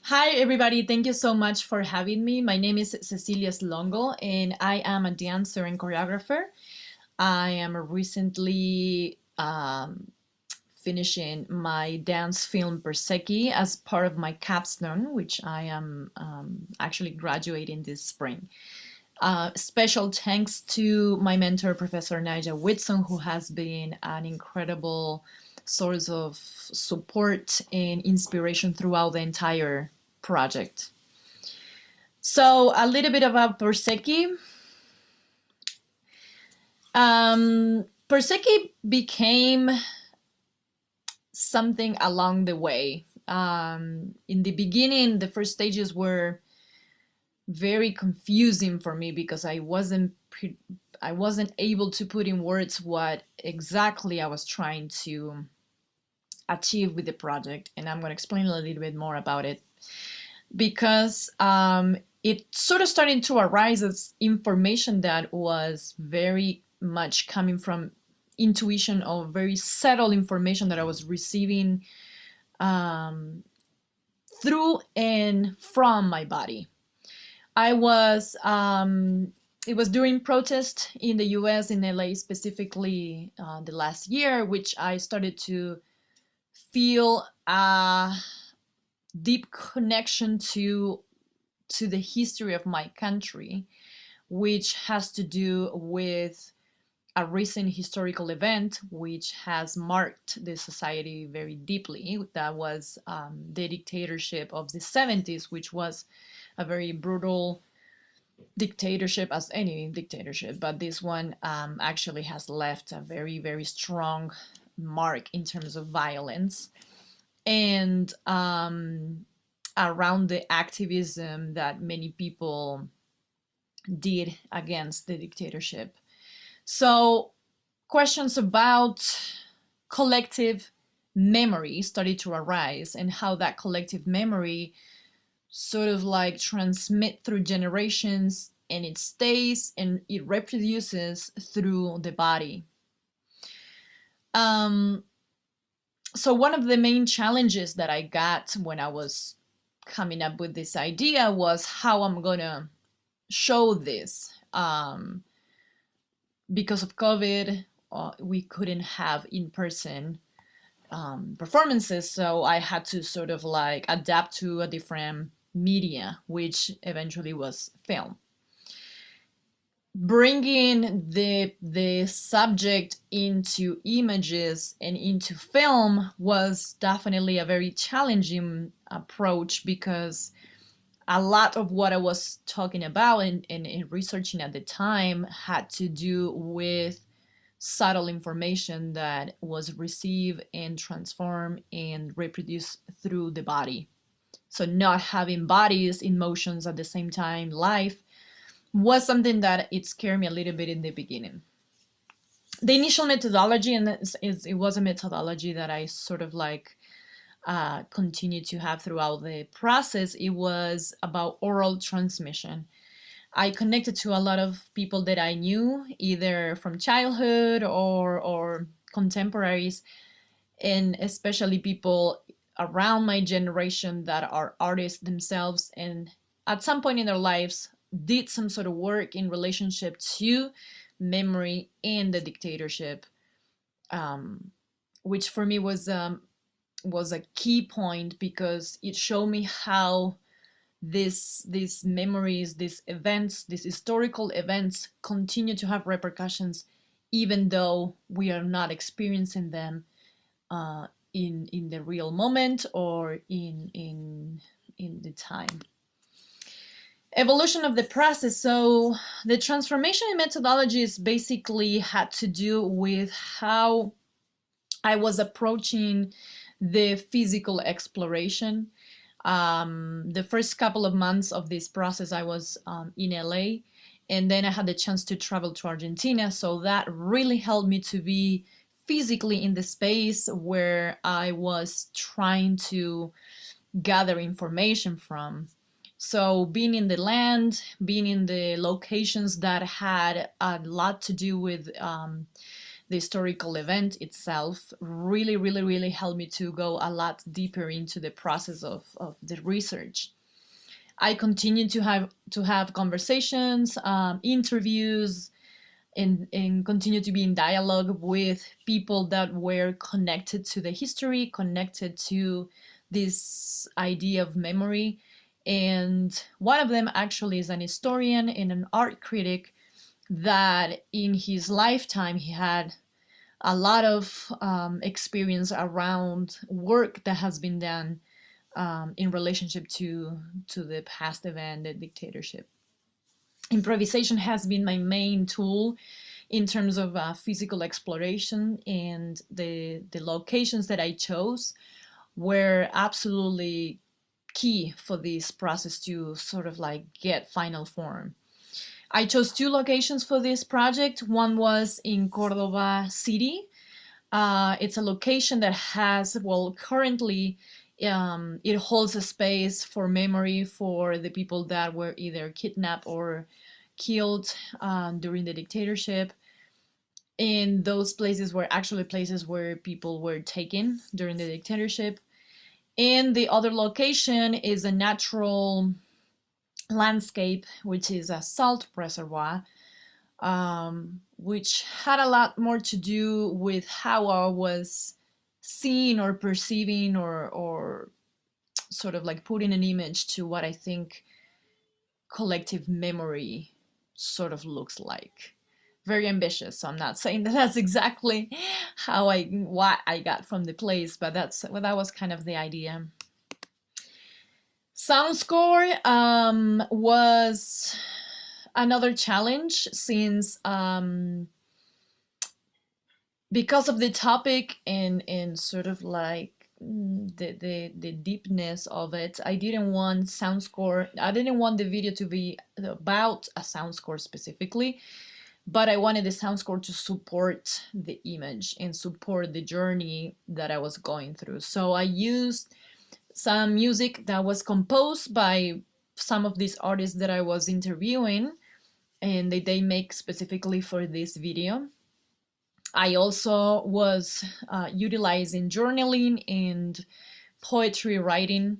Hi, everybody. Thank you so much for having me. My name is Cecilia Slongo, and I am a dancer and choreographer. I am recently finishing my dance film Perseki as part of my capstone, which I am actually graduating this spring. Special thanks to my mentor, Professor Nigel Whitson, who has been an incredible source of support and inspiration throughout the entire project. So, a little bit about Perseki. Perseki became something along the way. In the beginning, the first stages were very confusing for me because I wasn't able to put in words what exactly I was trying to achieve with the project, and I'm going to explain a little bit more about it because it sort of started to arise as information that was very much coming from intuition or very subtle information that I was receiving um, through and from my body. I was it was during protest in the U.S. in LA specifically the last year, which I started to feel a deep connection to the history of my country, which has to do with a recent historical event which has marked the society very deeply. That was the dictatorship of the 70s, which was a very brutal dictatorship, as any dictatorship, but this one actually has left a very, very strong mark in terms of violence and around the activism that many people did against the dictatorship. So, questions about collective memory started to arise and how that collective memory sort of like transmit through generations and it stays and it reproduces through the body. Um, so one of the main challenges that I got when I was coming up with this idea was how I'm gonna show this. Because of COVID, we couldn't have in-person performances, so I had to sort of like adapt to a different media, which eventually was film. Bringing the subject into images and into film was definitely a very challenging approach because a lot of what I was talking about and researching at the time had to do with subtle information that was received and transformed and reproduced through the body. So not having bodies, emotions at the same time, life was something that it scared me a little bit in the beginning. The initial methodology, and it was a methodology that I sort of like continued to have throughout the process. It was about oral transmission. I connected to a lot of people that I knew, either from childhood or contemporaries, and especially people around my generation that are artists themselves and at some point in their lives did some sort of work in relationship to memory and the dictatorship, um, which for me was a key point because it showed me how these memories, these events, these historical events continue to have repercussions even though we are not experiencing them in the real moment or in the time. Evolution of the process. So the transformation in methodologies basically had to do with how I was approaching the physical exploration. The first couple of months of this process, I was in LA, and then I had the chance to travel to Argentina. So that really helped me to be physically in the space where I was trying to gather information from. So being in the land, being in the locations that had a lot to do with the historical event itself really, really, really helped me to go a lot deeper into the process of the research. I continued to have conversations, interviews, and continue to be in dialogue with people that were connected to the history, connected to this idea of memory. And one of them actually is an historian and an art critic that in his lifetime he had a lot of experience around work that has been done in relationship to the past event, the dictatorship. Improvisation has been my main tool in terms of physical exploration, and the locations that I chose were absolutely key for this process to sort of like get final form. I chose two locations for this project. One was in Cordoba City. It's a location that has, well, currently it holds a space for memory for the people that were either kidnapped or killed during the dictatorship. And those places were actually places where people were taken during the dictatorship. And the other location is a natural landscape, which is a salt reservoir, which had a lot more to do with how I was seeing or perceiving or sort of like putting an image to what I think collective memory sort of looks like. Very ambitious, so I'm not saying that that's exactly what I got from the place, but that was kind of the idea. Sound score was another challenge since because of the topic and sort of like the deepness of it, I didn't want the video to be about a sound score specifically, but I wanted the sound score to support the image and support the journey that I was going through. So I used some music that was composed by some of these artists that I was interviewing, and they make specifically for this video. I also was utilizing journaling and poetry writing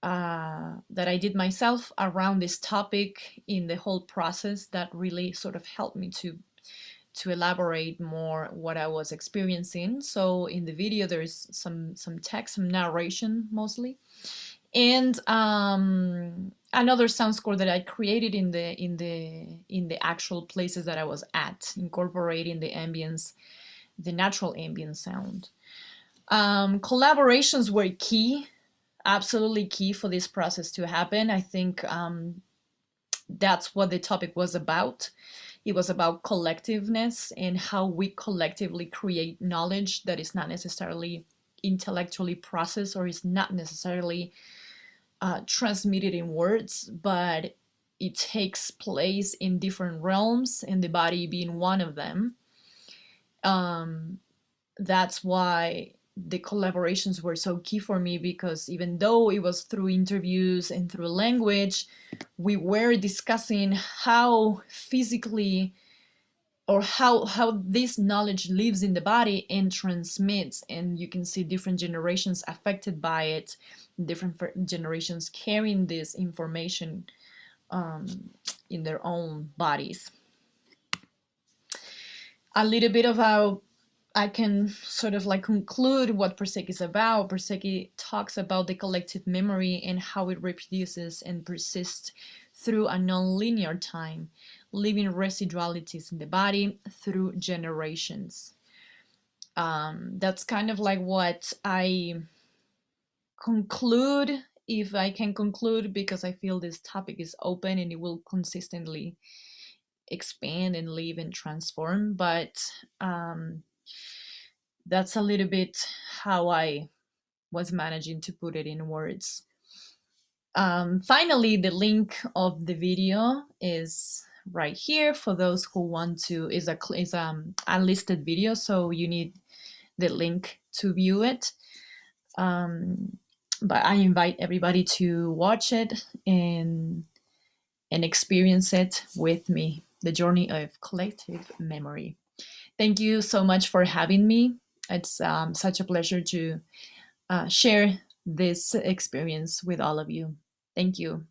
that I did myself around this topic in the whole process that really sort of helped me to elaborate more what I was experiencing. So in the video, there's some text, some narration mostly, and another sound score that I created in the actual places that I was at, incorporating the ambience, the natural ambient sound. Collaborations were key, absolutely key for this process to happen. I think that's what the topic was about. It was about collectiveness and how we collectively create knowledge that is not necessarily intellectually processed or is not necessarily transmitted in words, but it takes place in different realms, and the body being one of them. That's why the collaborations were so key for me, because even though it was through interviews and through language, we were discussing how physically or how this knowledge lives in the body and transmits, and you can see different generations affected by it, different generations carrying this information in their own bodies. A little bit of how I can sort of like conclude what Perseki is about. Perseki talks about the collective memory and how it reproduces and persists through a non-linear time, leaving residualities in the body through generations. That's kind of like what I conclude, if I can conclude, because I feel this topic is open and it will consistently expand and live and transform. But that's a little bit how I was managing to put it in words. Finally, the link of the video is right here for those who want to. Is a unlisted video, so you need the link to view it. But I invite everybody to watch it and experience it with me, the journey of collective memory. Thank you so much for having me. It's such a pleasure to share this experience with all of you. Thank you.